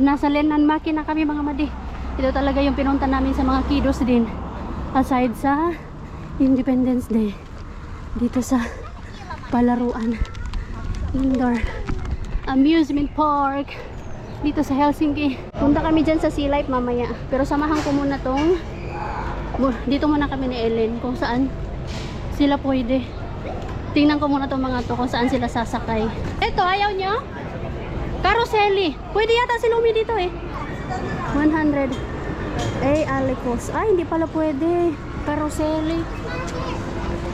nasa Lenanmaki na kami mga madi. Ito talaga yung pinunta namin sa mga kiddos din. Aside sa Independence Day. Dito sa palaruan. Indoor amusement park. Dito sa Helsinki. Punta kami dyan sa Sea Life mamaya. Pero samahan ko muna tong dito muna kami ni Ellen kung saan sila pwede. Tingnan ko muna tong mga to kung saan sila sasakay. Eto, ayaw nyo? Carousel. Pwede yata si Lumi dito eh. 100. Alikos. Ay, hindi pala pwede. Carousel.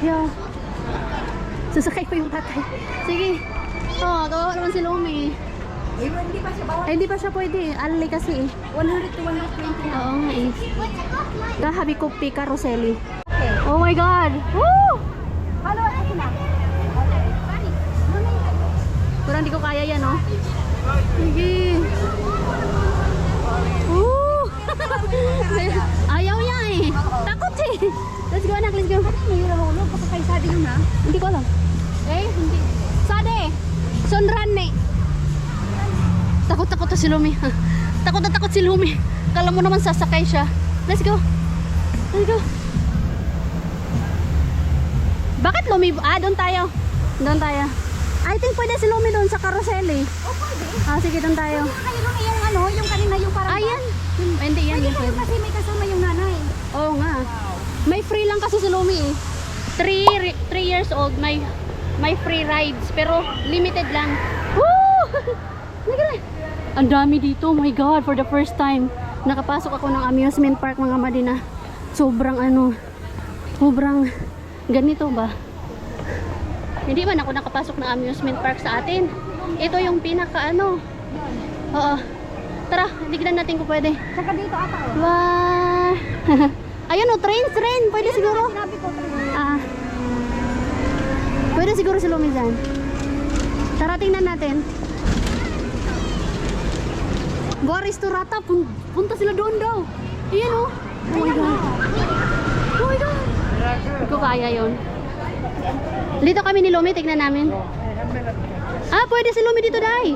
Yeah. Sasakay pa yung tatay. Sige. Oh, kawawa naman si Lumi. Hindi pa siya bawal. Ay, hindi pa siya pwede. Ali kasi eh. 100 to 120 na. Oo nga eh. Kahabi ko pi Carousel. Oh my God! Woo! Follow us na. Parang hindi ko kaya yan, oh. Sige. Woo! Ayaw niya eh. Takot eh. Let's go anak, let's go. May hulog kapag kayo sabi yun ha. Hindi ko alam. Eh, hindi. Sade! Sunran eh. Takot-takot na si Lumi. Takot na takot si Lumi. Kala mo naman sasakay siya. Let's go. Let's go. Bakit Lumi? Ah, doon tayo. Doon tayo. I think pwede si Lumi doon sa carousel eh. Oh, pwede. Ah, sige doon tayo. Mayroon yung ano, yung kanina yung parang... Ayan. Hindi yan. Pwede Yan, kayo kasi may kasama yung nanay. Oo nga. May free lang kasi si Lumi eh. 3 years old. May free rides. Pero limited lang. Woo! Nagre. Ang dami dito. Oh my God. For the first time. Nakapasok ako ng amusement park mga madina. Sobrang ano. Sobrang ganito ba? Hindi man ako nakapasok ng amusement park sa atin. Ito yung pinaka ano. Oo. Tara, tignan natin kung pwede. Saka dito ata oh. Wow! Ayun o, train. Pwede siguro. Sinabi ko. Ah. Pwede siguro si Lumi dyan. Tara, tingnan natin. Boris Turata, punta sila doon daw. Ayan o. Oh my God. Oh my God. Hindi ko kaya yun. Dito kami ni Lumi, tignan namin. Ah, pwede si Lumi dito, Day.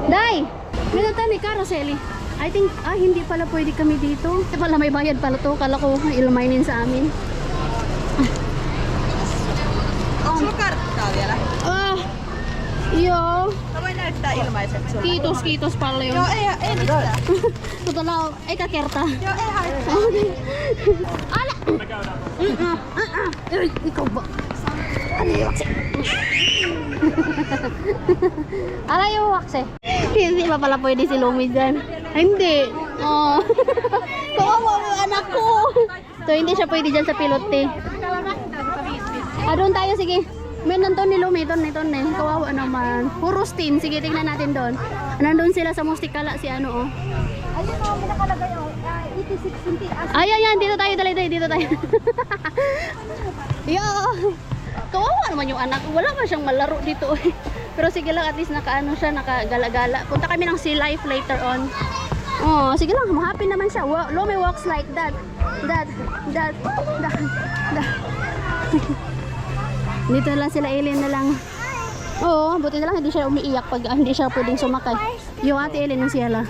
Day! May natan ni Carousel. I think, hindi pala pwede kami dito. Kasi pala may bayad pala to. Kala ko ilmainin sa amin. Sukar tää vielä. Joo. Mä voin näyttää ilmaiset sulle. Kiitos paljon. Joo, ei mitään. Todella eka kerta. Joo, ei haittaa. Ala! Ikaw ba? Ano yung wakse? Ala yung wakse? Hindi pa pala pwede si Lumi dyan. Hindi. Oh. Kawawa yung anak ko. So hindi siya pwede dyan sa pilote. Doon tayo, sige. May nandun ni Lumi, ito eh. Kawawa naman. Hurustin, sige tingnan natin doon. Nandun sila sa Mustikala si ano oh. Ayun o, may nakalagay o. 86 cm. Ayan, dito tayo, dito tayo. Yo! Kawawa naman yung anak. Wala man siyang malaro dito eh. Pero sige lang, at least nakaano siya, nakagala-gala. Punta kami ng Sea Life later on. Oh, sige lang, happy naman siya. Lumi walks like that. That. Dito lang sila, Ellen na lang. Oo, buti na lang hindi siya umiiyak pag hindi siya pwedeng sumakay. Yung ate Ellen ng siyala.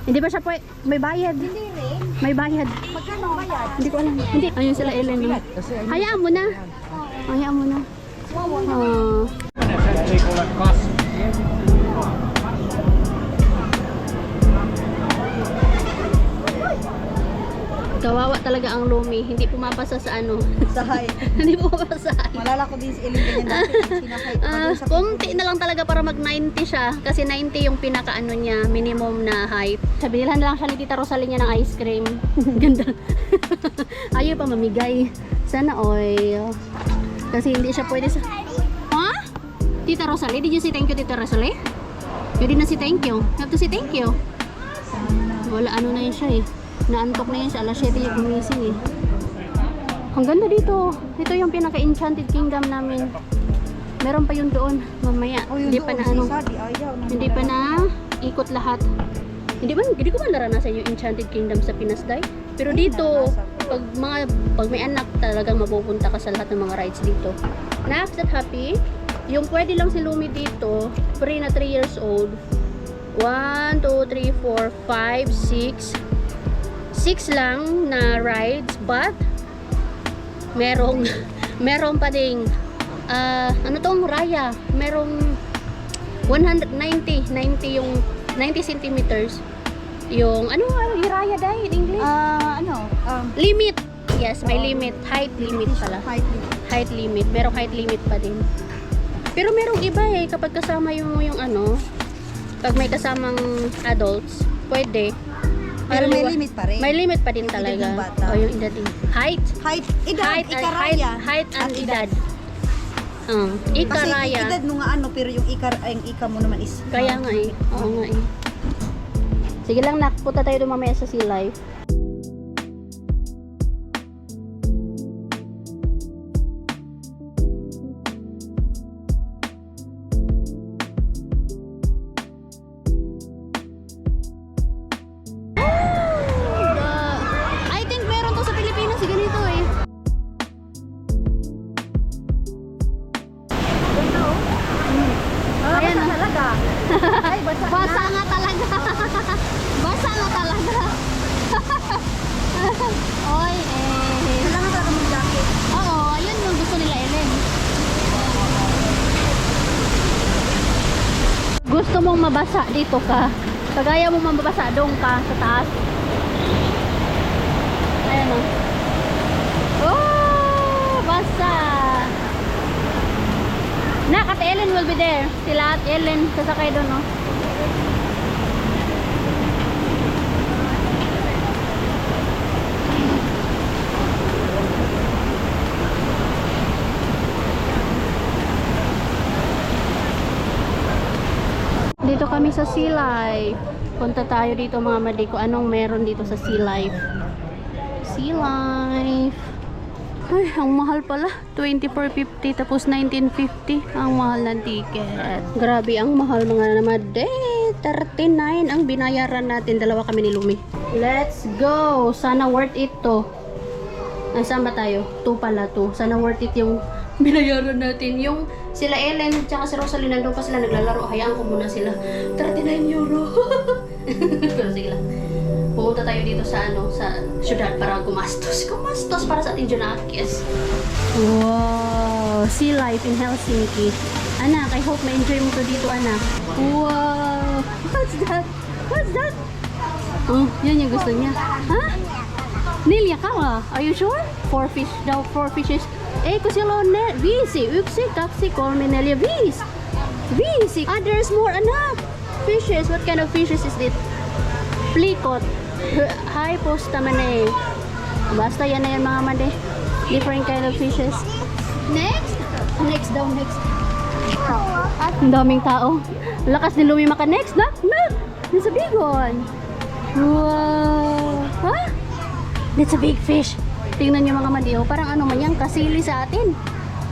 Hindi ba siya may bayad? Hindi rin. May bayad. Magkano bayad? Hindi ko alam. Hindi. Ayun sila Ellen. Hayaan mo na. Hayaan mo na. Oh. Kawawa talaga ang Lumi. Hindi pumapasa sa ano. Sahay. Hindi pumapasa. Malala ko din si Ellen ganyan dati. Sinakay. Konti na lang talaga para mag 90 siya. Kasi 90 yung pinaka ano niya, minimum na height. Sabihan na lang siya ni Tita Rosalie niya ng ice cream. Ganda. Ayaw pa mamigay. Sana oil. Kasi hindi siya pwede sa... Ha? Tita Rosalie? Did you say thank you, Tita Rosalie? You did not say thank you. You have to say thank you. Wala ano na yun siya eh. Naantok na yun siya. Alas 7 yung gumising eh. Ang ganda dito. Ito yung pinaka-enchanted kingdom namin. Meron pa yun doon. Mamaya. Hindi pa na ano. Hindi pa na ikot lahat. Hindi ko man naranasan yung enchanted kingdom sa Pinas, Day. Pero dito, pag may anak, talagang mapupunta ka sa lahat ng mga rides dito. Naps at happy. Yung pwede lang si Lumi dito, free na 3 years old. 1, 2, 3, 4, 5, 6. 6 lang na rides, but merong pa ding ano tong raya, merong 90 yung 90 centimeters yung ano yung raya dahil in English limit. Yes, may limit, height limit pala. Height limit, merong height limit pa din. Pero merong iba eh, kapag kasama yung ano, pag may kasamang adults, pwede. Pero may limit pa rin. May limit pa din Yung talaga. edad ng bata. O yung edad din. Height, Edad, ikaraya. height and edad. Kasi Ikaraya. edad mo nga ano, pero yung ika mo naman is... Kaya nga eh. Oo nga eh. Sige lang nak, punta tayo doon mamaya sa Sea Life. I think meron to sa Pilipinas si ganito eh. Ayan na. Talaga. Ay, basa Basa nga talaga. Basa nga talaga. Oy, eh. Kailangan talaga mong jacket. Oo, ayun yung gusto nila, Ellen. Gusto mong mabasa dito ka. Kagaya mo mabasa doon ka sa taas. Ayan o. Oh, basa. Nak, at Ellen will be there. Sila at Ellen sasakay doon, no? Dito kami sa Sea Life. Punta tayo dito mga madi ko anong meron dito sa Sea Life. Sea Life. Ay, ang mahal pala. 24.50 tapos 19.50 ang mahal ng ticket. Grabe ang mahal mga namade. 39 ang binayaran natin. Dalawa kami ni Lumi. Let's go. Sana worth it to. Nasaan ba tayo? 2 pala to. Sana worth it yung binayaran natin. Yung sila Ellen tsaka si Rosalie nandun pa sila naglalaro. Hayaan ko muna sila. 39 euro. Pero sige lang. Pumunta tayo dito sa ano, sa syudad para gumastos. Gumastos para sa ating Junakis. Wow! Sea life in Helsinki. Anak, I hope ma-enjoy mo to dito, anak. Wow! What's that? What's that? Oh, yan yung gusto niya. Ha? Nilya ka ba? Are you sure? 4 fish daw, 4 fishes. Eh, kusilone. Visi, uksi, taksi, kolminelya, vis. Visi. Ah, there's more, anak. Fishes. What kind of fishes is this? Plikot. Hi, posta man eh. Basta yan na yan mga mande. Different kind of fishes. Next. Next daw, next. At ang daming tao. Lakas din lumimaka. Next, nak, nak. That's a big one. Wow. Ha? That's a big fish. Tingnan nyo mga mande. Oh, parang ano man yan, kasili sa atin.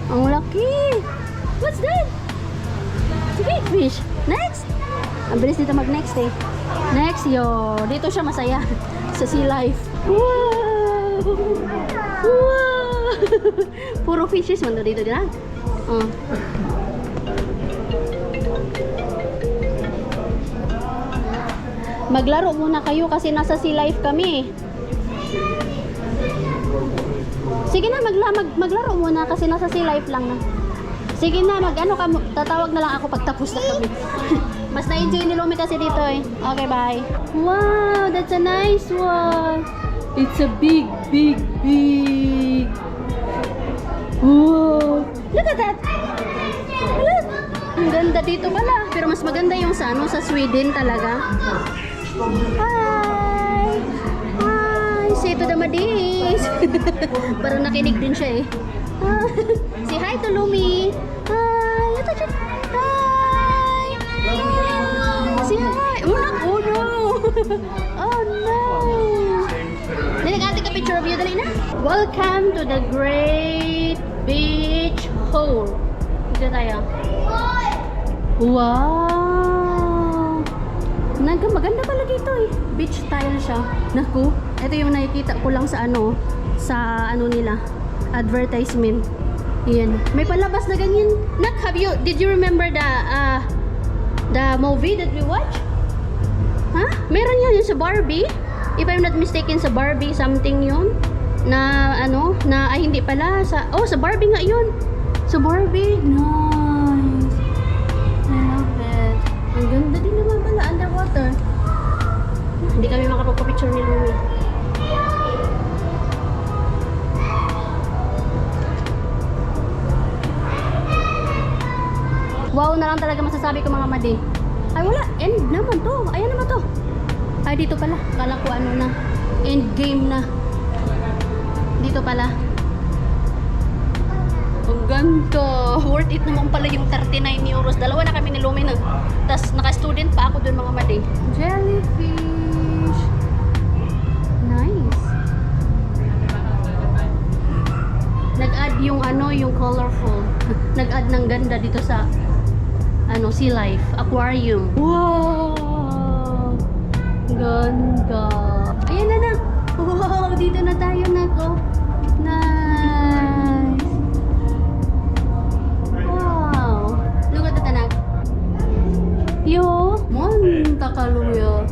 Ang laki. What's that? It's a big fish. Next. Ang bilis dito mag-next eh. Next, yo. Dito siya masaya. Sa Sea Life. Wow! Wow! Puro fishes man dito din ah. Maglaro muna kayo kasi nasa Sea Life kami. Sige na, maglaro muna kasi nasa Sea Life lang na. Sige na, tatawag na lang ako pag tapos na kami. Mas na-enjoy ni Lumi kasi dito eh. Okay, bye. Wow, that's a nice one. It's a big, big, big. Wow. Look at that. Look. Ang ganda dito pala. Pero mas maganda yung sa Sweden talaga. Hi. Hi. Say to the Madis. Parang nakinig din siya eh. Say hi to Lumi. Hi. Ito siya. Hi. Say hi. Oh no. Oh no. Dali ka, take a picture of you. Dali na. Welcome to the Great Beach Hole. Dito tayo. Wow. Maganda pala dito eh. Beach style siya. Naku. Ito yung nakikita ko lang sa nila. Advertisement. Yan. May palabas na ganyan. Nak, did you remember the movie that we watched? Ha? Meron yan yun sa Barbie? If I'm not mistaken, sa Barbie something yun. Na ano, na ay hindi pala sa sa Barbie nga yun. Sa Barbie. Nice. I love it. Ang ganda din naman pala underwater. Hindi kami makapagpa-picture ni Louie. Wow na lang talaga masasabi ko mga madi. Ay wala, end naman to. Ayan naman to. Ay dito pala. Kala ko ano na. End game na. Dito pala. Ang ganda. Worth it naman pala yung 39 euros. Dalawa na kami ni Lumi na. Tapos naka-student pa ako dun mga madi. Jellyfish. Nice. Nag-add yung ano, yung colorful. Nag-add ng ganda dito sa ano, sea life, aquarium. Wow! Ganda. Ayan na na. Wow, dito na tayo na ko. Nice. Wow. Look at the tanak. Yo, monta kaluya.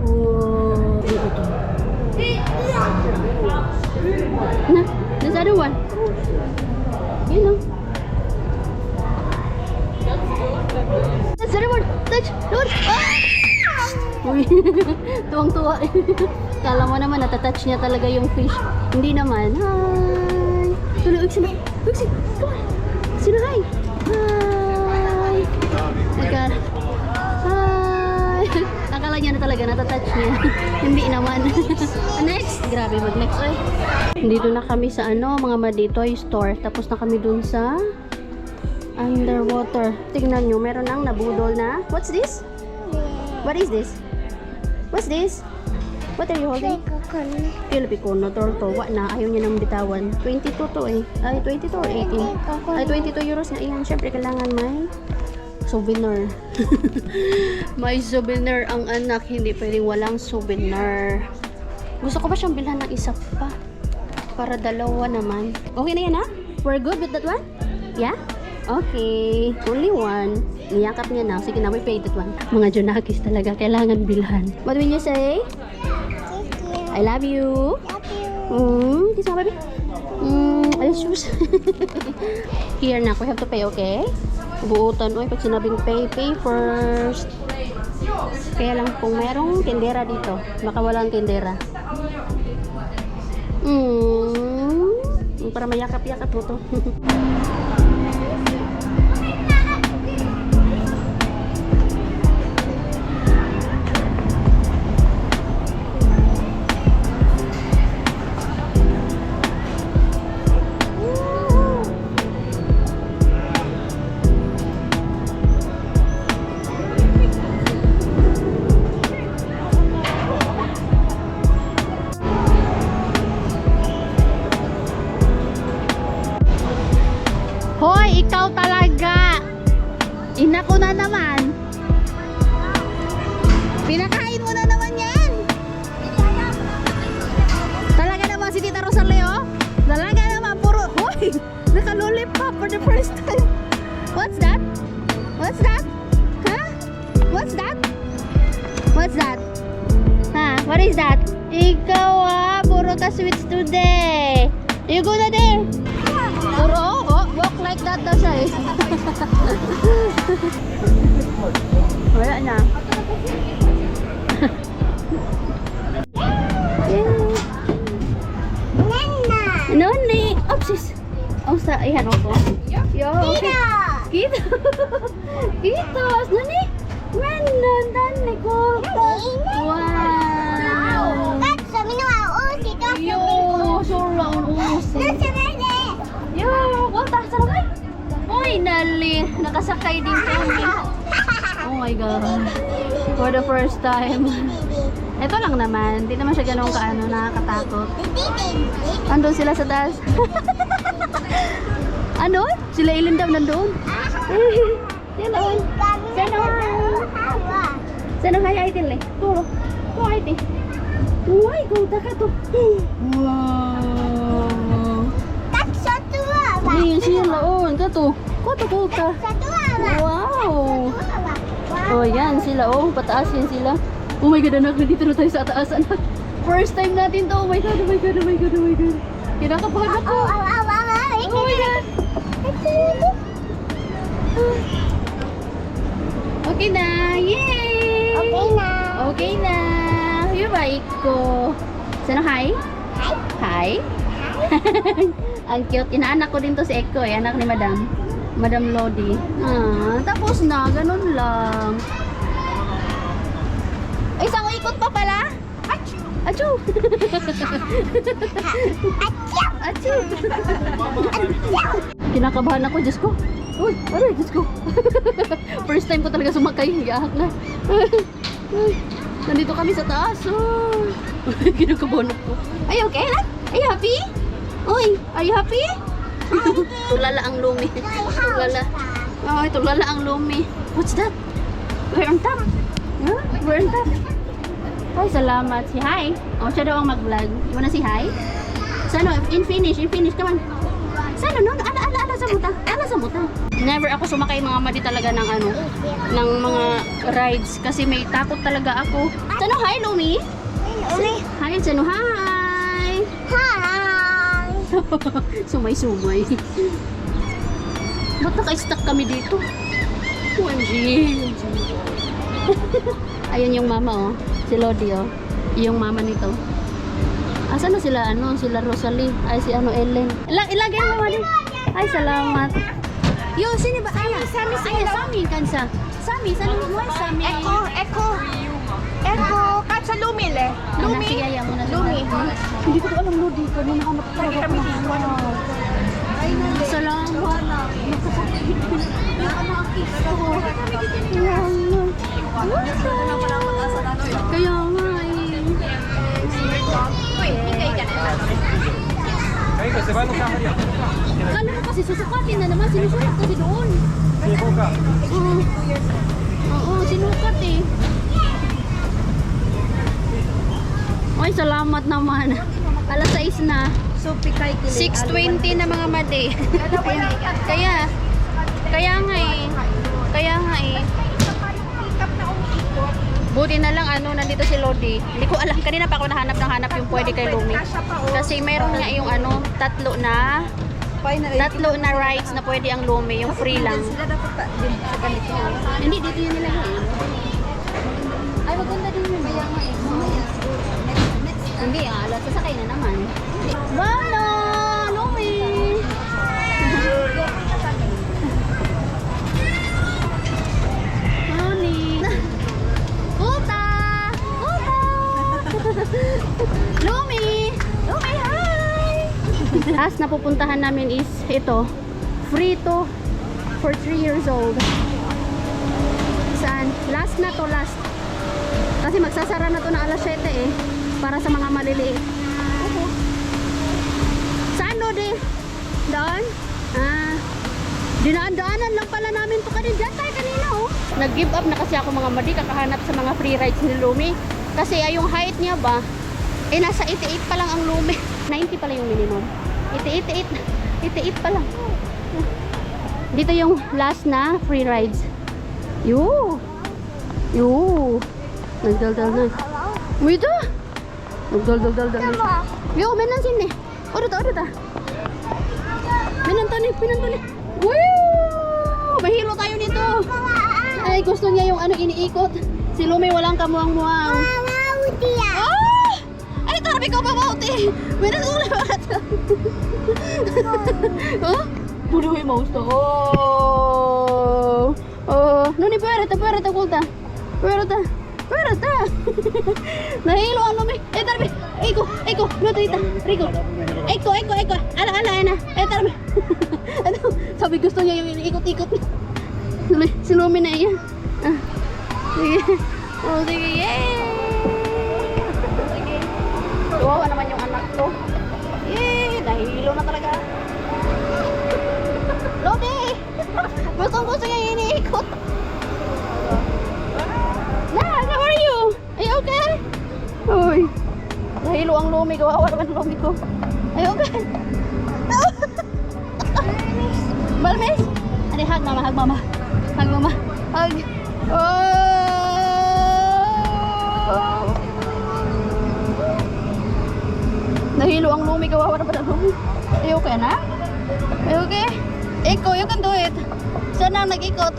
Wow. Na, there's other one. You know. That's the other one. Touch. Look. Uy, tuwang-tuwa. Kala mo naman natatouch niya talaga yung fish. Hindi naman. Hi. Tuloy, sino? Come on. Sino, hi? Hi. Teka. Hi. Akala niya na talaga natatouch niya. Hindi naman. Next. Grabe mag-next. Ay. Dito na kami sa ano, mga madi toy store. Tapos na kami dun sa underwater. Tingnan nyo, meron ang nabudol na. What's this? What is this? What's this? What are you holding? Pilipikono, turtle. Wa na, ayaw niya nang bitawan. 22 to eh. Ay, 22 or 18? Ay, 22 euros na iyan. Siyempre, kailangan may souvenir. May souvenir ang anak. Hindi pwedeng walang souvenir. Gusto ko ba siyang bilhan ng isa pa? Para dalawa naman. Okay na yan ha? We're good with that one? Yeah? Okay. Only one. Niyakap niya na. Sige na, we paid that one. Mga Junakis talaga. Kailangan bilhan. What will you say? I love you. Kiss mo, baby. Ay, shoes. Here na. We have to pay, okay? Buutan. Uy, pag sinabing pay first. Kaya lang kung merong tindera dito. Baka walang tindera. Para mayakap-yakap mo to. Hoy, ikaw talaga. Ina ko na naman. Pinakain mo na naman yan. Talaga naman si Tita Rosaleo? Talaga naman, puro. Hoy, naka-lollipop for the first time. What's that? What's that? Huh? What's that? What's that? Huh? What is that? Ikaw puro ka sweets today. You go na there. Puro, walk like that daw siya eh. Wala na. Noni! Opsis! Oh, sa ihan ako. Yo, okay. Kita! Kita! Noni! Menon! Dani ko! Wow! Yo! Sura ang usi. Yo! Wata! Sarap! Uy! Nali! Nakasakay din kami. Oh my God! For the first time. Ito lang naman. Hindi naman siya ganun kaano, nakakatakot. Andun sila sa taas. Ano? Sila ilan daw nandun? Yan naman. Sana kaya itin le. Turo. Turo itin. Uy, kung taka to. Wow. Ni sila on. Kato. Kato. Wow. Oh, yan sila. Oh, pataas yan sila. Oh my God, anak, nandito na tayo sa taas, anak. First time natin to. Oh my God, oh my God, oh my God, oh my God. Kinakabahan ako. Oh my God. Okay na. Yay! Okay na. Yung bike ko. Sino, hi? Hi? Ang cute. Inaanak ko din to si Eko eh. Anak ni Madam. Madam Lodi. Tapos na. Ganun lang. Ay, isang ikot pa pala? Achoo! Achoo! Kinakabahan ako, Diyos ko. Uy, aray, Diyos ko. First time ko talaga sumakay. Iyaak na. Nandito kami sa taas. Oh. Kinakabahan ako. Ay, okay lang? Are you happy? Uy, are you happy? Tulala ang lumi. Tulala. Oh, tulala ang lumi. What's that? We're on top. Huh? We're on top. Ay, salamat. Si hi. Oh, siya daw ang mag-vlog. You wanna say hi? Sano? In finish. Come on. Sano? No? Ala sa muta. Ala sa muta. Never ako sumakay mga madi talaga ng ano, ng mga rides kasi may takot talaga ako. Sano? Hi, Lumi. Hi, Sano? Hi. Sumay-sumay. Ba't naka-stuck kami dito? OMG. Ayun yung mama, oh. Si Lodi, oh. Yung mama nito. Asan na sila, ano? Sila Rosalie. Ay, si ano, Ellen. Ilagay mo, Mali. Ay, salamat. Yo, sino ba? Ay, Sami, kansa. Sami, mo, Sami. Eko, katsa Lumi le. Lumi. Sige, ayaw mo na. Lumi. Hindi ko alam, Lodi. Kanina ka matutulog ako. Salamat. Kaya nga eh. Kala mo kasi susukatin na naman. Sinusukat kasi doon. Oo, sinukat eh. Ay, salamat naman. Alas 6 na. So, pikay kili. 6:20 na mga madi. Kaya nga eh. Buti na lang ano, nandito si Lodi. Hindi ko alam, kanina pa ako nahanap yung pwede kay Lumi. Kasi meron nga yung ano, tatlo na rides na pwede ang Lumi, yung free lang. Sila dapat din sa ganito. Hindi, dito yun nilagay. Ay, maganda din yun. Kaya nga eh. Hindi sasakay na naman. Bala! Lumi! Honey! Uta! Lumi! Hi! Last na pupuntahan namin is ito. Free to for 3 years old. Saan? Last na to, last. Kasi magsasara na to na alas 7 eh. Para sa mga maliliit. Saan, Lodi? Doon? Dinaan-daanan lang pala namin to kanina. Diyan tayo kanina, oh. Nag-give up na kasi ako mga madi, kakahanap sa mga free rides ni Lumi. Kasi yung height niya ba, nasa 88 pa lang ang Lumi. 90 pala yung minimum. 88 pa lang. Dito yung last na free rides. Yoo! Nagdaldal na. Wait ah! Nagdaldal. Yo, menan sini. Odo ta. Menan to ni. Woo! Mahilo tayo nito. Ay, gusto niya yung ano iniikot. Si Lumi walang kamuang-muang. Ay, tarabi ko pa bauti. Menan ulit ba ito? Oh? Buduhin mo gusto. Nuni puwera ta kulta. Puwera ta. Nahilo ang Lumi. Tarabi. Eko, luto ita. Rico. Eko. Ala, ana. Tarabi. Ano? Sabi gusto niya yung ikot-ikot. Si Lumi na iyan. Sige. Sige, yay! Sige. Tuwawa naman yung anak ko. Yay! Nahilo na talaga. Lumi! Gusto niya yung iniikot. How are you? Are you okay? Uy. Nahilo ang Lumi. Kawawa naman ang Lumi ko. Are you okay? Balmis? Ano, hug mama. Hug. Oh! Nahilo ang lumi, kawawa na ba na lumi? Are you okay na? Are you okay? Iko, you can do it. Sana nag-ikot.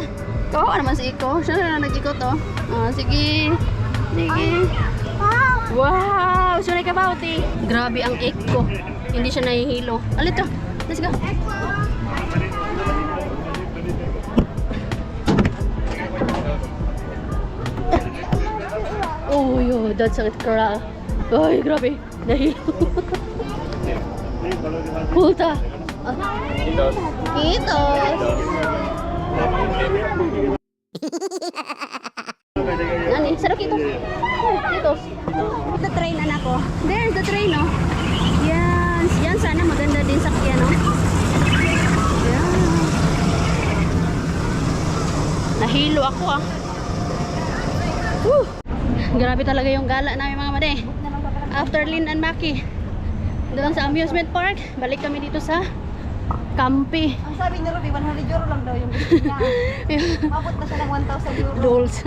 Kawawa naman si Iko. Siya na nag-ikot, oh. Sige. Sige. Wow! Sunay ka ba, Uti? Grabe ang Iko. Hindi siya nahihilo. Alit to. Let's go. Oh, yo, that's a crack. Ay, grabe. Dahil. Kulta. Ito. Nani, sarap ito. Ito. The train na ako. There's the train, no? Yan. Yan, sana maganda din sakyan, no? Yan. Nahilo ako, ah. Woo! Grabe talaga yung gala namin, mga made. After Lynn and Maki, doon sa amusement park, balik kami dito sa Campi. Ang sabi ni Ruby, 100 euro lang daw yung bilis niya. Mabot na siya ng 1,000 euro. Dolls.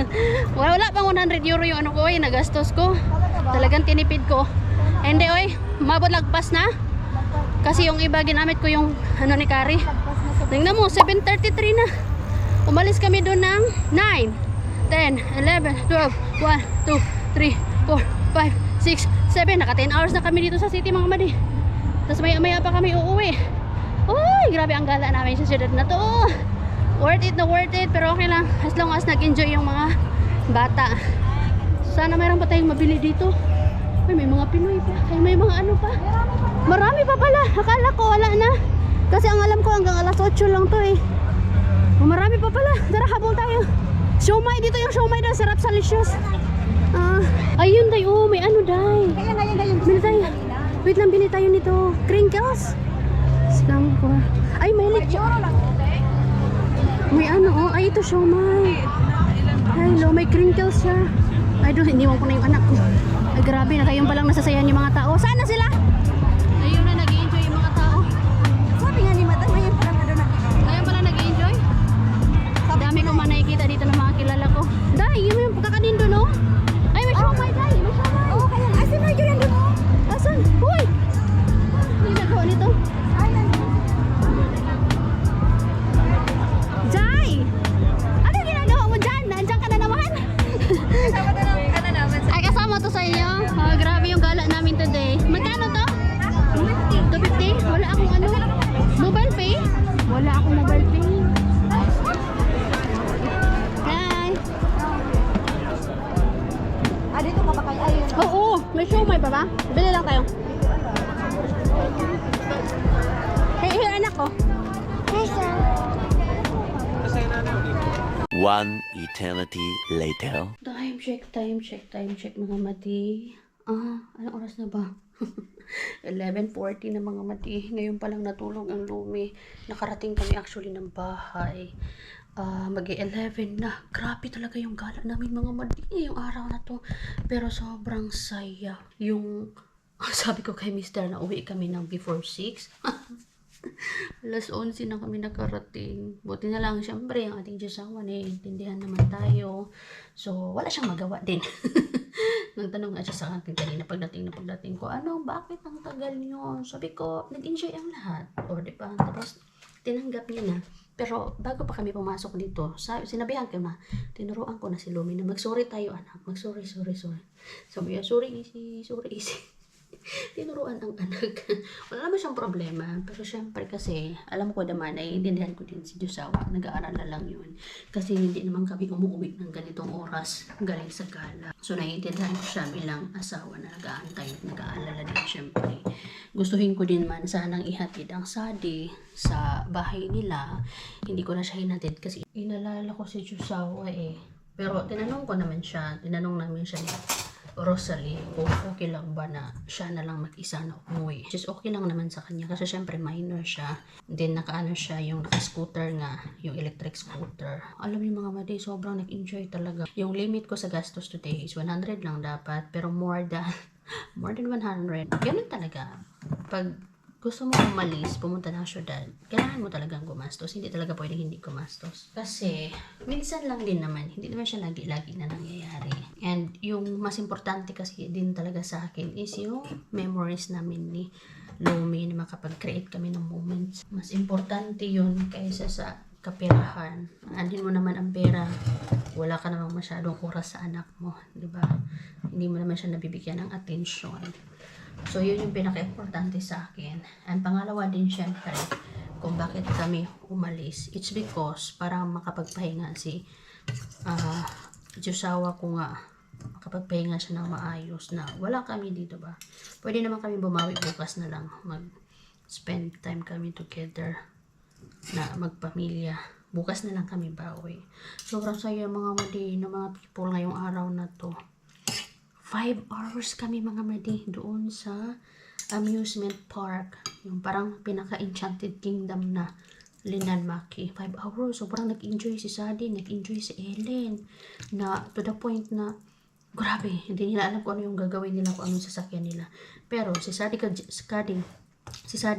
Wala pang 100 euro yung ano ko, nagastos ko. Talaga ba? Talagang tinipid ko. Hindi, oy, mabot lagpas na. Kasi yung iba ginamit ko yung ano ni Kari. Lagpas na sa Tingnan mo, 7:33 na. Umalis kami doon ng 9, 10, 11, 12, 1, 2, 3, 4, 5, 6, 7. Naka 10 hours na kami dito sa city, mga madi. Tapos maya pa kami uuwi. Uy, grabe ang gala namin sa syudad na to. Worth it na worth it. Pero okay lang, as long as nag-enjoy yung mga bata. Sana mayroon pa tayong mabili dito. Ay, may mga Pinoy pa. Ay, may mga ano pa. Marami pa pala. Akala ko wala na. Kasi ang alam ko hanggang alas 8 lang to, eh. Marami pa pala. Tara, habol tayo. Siomay dito, yung siomay doon. Sarap sa licious. Ayun, day. Oh, may ano, day. Kaya nga yung Bili tayo. Wait lang, bili tayo nito. Crinkles. Slang ko. Ay, may lechon. euro lang. May ano, oh. Ay, ito siomay. Hello, may crinkles siya. Ay, doon, iniwan ko na yung anak ko. Ay, grabe. Ngayon pa lang nasasayan yung mga tao. Saan na sila? Ayun na, nag-i-enjoy yung mga tao. Sabi nga ni Madam, ngayon pa lang na doon. Ngayon pala nag-i-enjoy? Dami ko man nakikita dito ng mga kilala ko. Day, yun yung pagkakanin doon, oh. Ay, may siomay, day. May siomay. Oo, kaya nga. Ay, si Marjorie yan doon. Asan? Uy! Ano yung nagawa nito? Ayan. Jai! Ano yung ginagawa mo dyan? Nandiyan ka na naman? Kasama na lang ka na naman sa... Ay, kasama to sa inyo. Grabe yung gala namin today. Magkano to? 250? Wala akong ano? Mobile pay? Wala akong mobile pay. Hi! Dito ka ba kayo? Ayun. Oo, may siomay pa ba? Bili lang tayo. Hey, here anak ko. Hey, sir. One eternity later. Time check mga mati. Anong oras na ba? 11:40 na mga mati. Ngayon pa lang natulog ang lumi. Nakarating kami actually ng bahay. Mag-11 na. Grabe talaga yung gala namin mga mati. Yung araw na to. Pero sobrang saya. Yung sabi ko kay Mr. na uwi kami ng before 6. Alas 11 na kami nakarating. Buti na lang, syempre, ang ating Diyosawa, naiintindihan naman tayo. So, wala siyang magawa din. Nagtanong nga siya sa akin kanina pagdating ko, bakit ang tagal nyo? Sabi ko, nag-enjoy ang lahat. O, diba? Tapos, tinanggap niya na. Pero, bago pa kami pumasok dito, sinabihan ko na, tinuruan ko na si Lumi na mag-sorry tayo, anak. Mag-sorry. Sabi niya, sorry, easy. Tinuruan ang anak. Wala naman siyang problema. Pero syempre kasi, alam ko naman, naiintindihan ko din si Diyosawa. Nag-aaral na lang yun. Kasi hindi naman kami umuwi ng ganitong oras galing sa gala. So naiintindihan ko siya bilang asawa na nag-aantay at nag-aalala din syempre. Gustuhin ko din man sanang ihatid ang Sadi sa bahay nila. Hindi ko na siya hinatid kasi inalala ko si Diyosawa eh. Pero tinanong namin siya ni Rosalie, kung okay lang ba na siya na lang mag-isa na umuwi. Which is okay lang naman sa kanya kasi syempre minor siya. Then naka-ano siya, yung naka-scooter nga, yung electric scooter. Alam niyo mga madi, sobrang nag-enjoy talaga. Yung limit ko sa gastos today is 100 lang dapat, pero more than 100. Ganun talaga. Pag gusto mo umalis, pumunta ng syudad, kailangan mo talagang gumastos. Hindi talaga pwedeng hindi gumastos. Kasi, minsan lang din naman, hindi naman siya lagi-lagi na nangyayari. And yung mas importante kasi din talaga sa akin is yung memories namin ni Lumi na makapag-create kami ng moments. Mas importante yun kaysa sa kaperahan. Andin mo naman ang pera, wala ka namang masyadong oras sa anak mo, di ba? Hindi mo naman siya nabibigyan ng atensyon. So, yun yung pinaka-importante sa akin. And pangalawa din, syempre, kung bakit kami umalis. It's because, para makapagpahinga si Josawa ko nga, makapagpahinga siya ng maayos na wala kami dito ba. Pwede naman kami bumawi bukas na lang. Mag-spend time kami together na magpamilya. Bukas na lang kami bawi. Sobrang saya mga madi ng mga people ngayong araw na to. 5 hours kami mga madi doon sa amusement park. Yung parang pinaka-enchanted kingdom na Linan Maki. 5 hours. Sobrang nag-enjoy si Sadie, nag-enjoy si Ellen. Na to the point na grabe, hindi nila alam kung ano yung gagawin nila, kung anong sasakyan nila. Pero si Sadie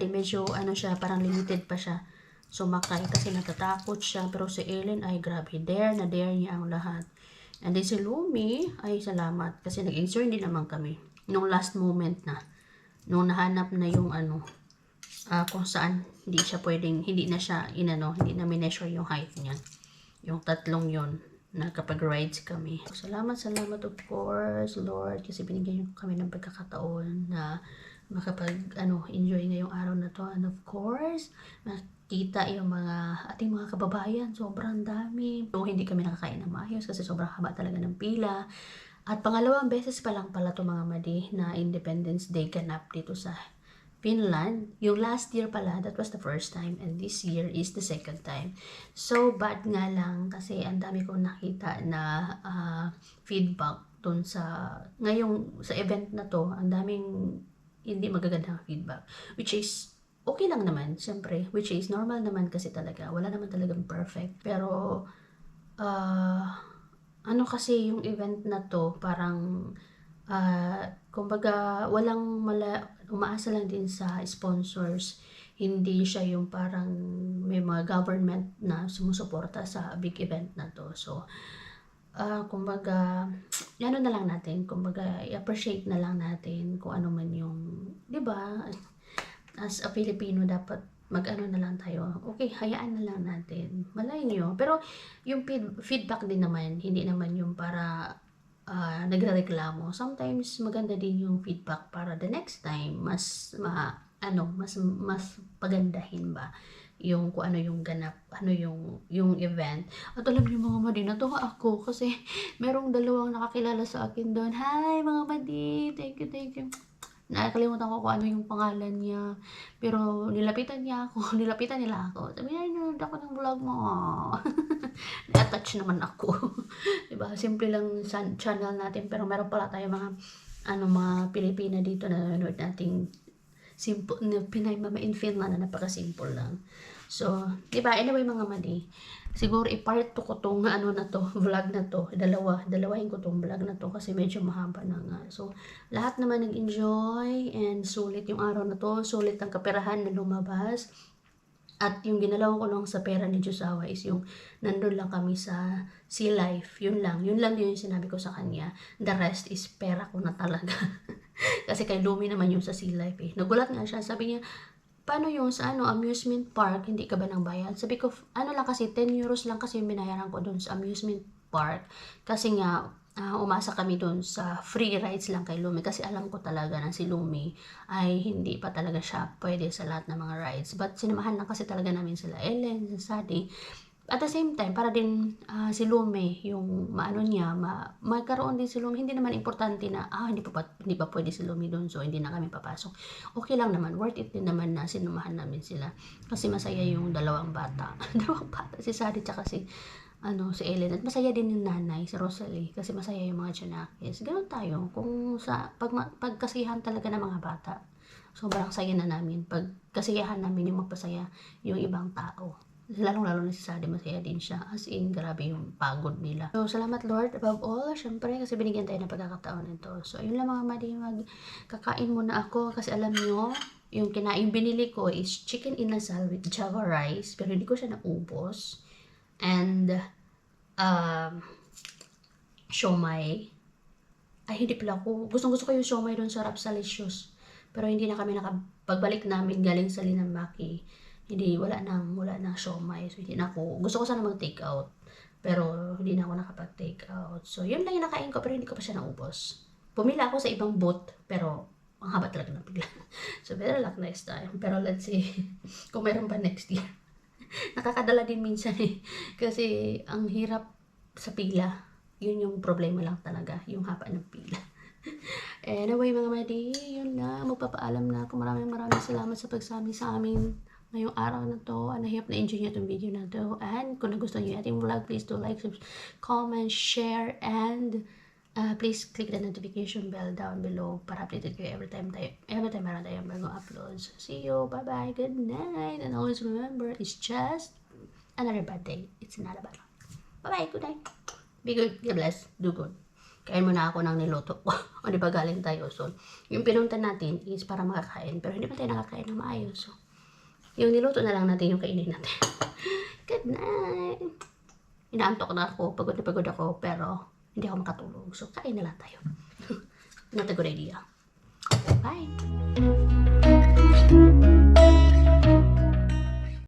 medyo ano siya, parang limited pa siya sumakay kasi natatakot siya. Pero si Ellen ay grabe, dare na dare niya ang lahat. And then si Lumi, ay salamat kasi nag-enjoy din naman kami. Nung last moment na, nung nahanap na yung ano, kung saan hindi siya pwedeng, hindi na siya hindi na mineasure yung height niya. Yung tatlong yon na kapag rides kami. Salamat of course, Lord, kasi binigyan niyo kami ng pagkakataon na enjoy ngayong araw na to. And of course, makita yung ating mga kababayan, sobrang dami. So, hindi kami nakakain ng maayos kasi sobrang haba talaga ng pila. At pangalawang beses pa lang pala to mga madi na Independence Day ganap dito sa Finland. Yung last year pala, that was the first time, and this year is the second time. So, bad nga lang kasi ang dami kong nakita na feedback dun sa event na to. Ang daming hindi magagandang feedback, which is okay lang naman, syempre, which is normal naman kasi talaga, wala naman talagang perfect. Pero ano kasi yung event na to, parang kumbaga walang umaasa lang din sa sponsors. Hindi siya yung parang may mga government na sumusuporta sa big event na to. So kumbaga, ano na lang natin, kumbaga, i-appreciate na lang natin kung ano man yung, di ba, as a Filipino, dapat mag-ano na lang tayo, okay, hayaan na lang natin, malay nyo. Pero, yung feedback din naman, hindi naman yung para nagrereklamo. Sometimes, maganda din yung feedback para the next time, mas pagandahin ba yung kung ano yung ganap, ano yung event. At alam niyo mga madi, natuwa ako kasi merong dalawang nakakilala sa akin doon. Hi mga madi, thank you. Nakakalimutan ko kung ano yung pangalan niya. Pero nilapitan nila ako. Sabi niya, nanonood ako ng vlog mo. Na-touch naman ako. Diba? Simple lang sa channel natin, pero meron pala tayo mga Pilipina dito na nanonood nating simple na Pinay Mama in Finland na napaka-simple lang. So, diba? Anyway mga madi, siguro i-part ko tong vlog na to. Dalawahin ko tong vlog na to kasi medyo mahaba na nga. So, lahat naman nag-enjoy and sulit yung araw na to. Sulit ang kaperahan na lumabas. At yung ginalaw ko lang sa pera ni Josawa is yung nandun lang kami sa Sea Life. Yun lang din yung sinabi ko sa kanya. The rest is pera ko na talaga. Kasi kay Lumi naman yung sa Sea Life eh. Nagulat nga siya. Sabi niya, paano yung sa amusement park, hindi ka ba nang bayad? Sabi ko, lang kasi, 10 euros lang kasi yung binayaran ko doon sa amusement park. Kasi nga, umasa kami doon sa free rides lang kay Lumi. Kasi alam ko talaga na si Lumi ay hindi pa talaga siya pwede sa lahat ng mga rides. But sinamahan lang kasi talaga namin sila Ellen, si Sadie. At the same time, para din si Lumi, yung magkaroon din si Lumi. Hindi naman importante na, hindi pa pwede si Lumi doon, so hindi na kami papasok. Okay lang naman, worth it din naman na sinumahan namin sila. Kasi masaya yung dalawang bata. Si Sadie tsaka si Ellen. At masaya din yung nanay, si Rosalie. Kasi masaya yung mga tiyonakis. Ganun tayo. Kung pagkasiyahan talaga ng mga bata, sobrang saya na namin. Pagkasiyahan namin yung magpasaya yung ibang tao. Lalong-lalo na si Sadi, masaya din siya. As in, grabe yung pagod nila. So, salamat Lord. Above all, syempre, kasi binigyan tayo ng pagkakataon nito. So, yun lang mga madi, magkakain muna ako. Kasi alam nyo, yung binili ko is chicken inasal with java rice. Pero hindi ko siya naubos. And, siomay. Ay, hindi pala ako. Gustong-gusto ko yung siomay doon sa Rapsalicious. Pero hindi na kami pagbalik namin galing sa Linamaki. Hindi, wala nang siomay. So, hindi na ako. Gusto ko sana mag-take out. Pero, hindi na ako nakapag-take out. So, yun lang yung nakain ko. Pero hindi ko pa siya naubos. Pumila ako sa ibang booth. Pero, ang haba talaga ng pila. So, better luck next time. Pero, let's see. Kung meron pa next year. Nakakadala din minsan eh. Kasi, ang hirap sa pila. Yun yung problema lang talaga. Yung haba ng pila. Anyway, mga madi, yun na. Magpapaalam na ako. Maraming salamat sa pagsami sa amin ngayong araw na to. And I hope na-enjoy nyo itong video na to. And kung nagustuhan nyo yung ating vlog, please do like, comment, share, and please click the notification bell down below para updated kayo every time meron tayong bagong uploads. See you. Bye-bye. Good night. And always remember, it's just another bad day. It's not a bad one. Bye-bye. Good night. Be good. God bless. Do good. Kain muna ako ng niluto ko. O di ba galing tayo? So, yung pinunta natin is para makakain. Pero hindi pa tayo nakakain ng maayos. So, yung niluto na lang natin yung kainin natin. Good night. Inaantok na ako. Pagod na pagod ako. Pero, hindi ako makatulog. So, kain na lang tayo. Not a good idea. Bye.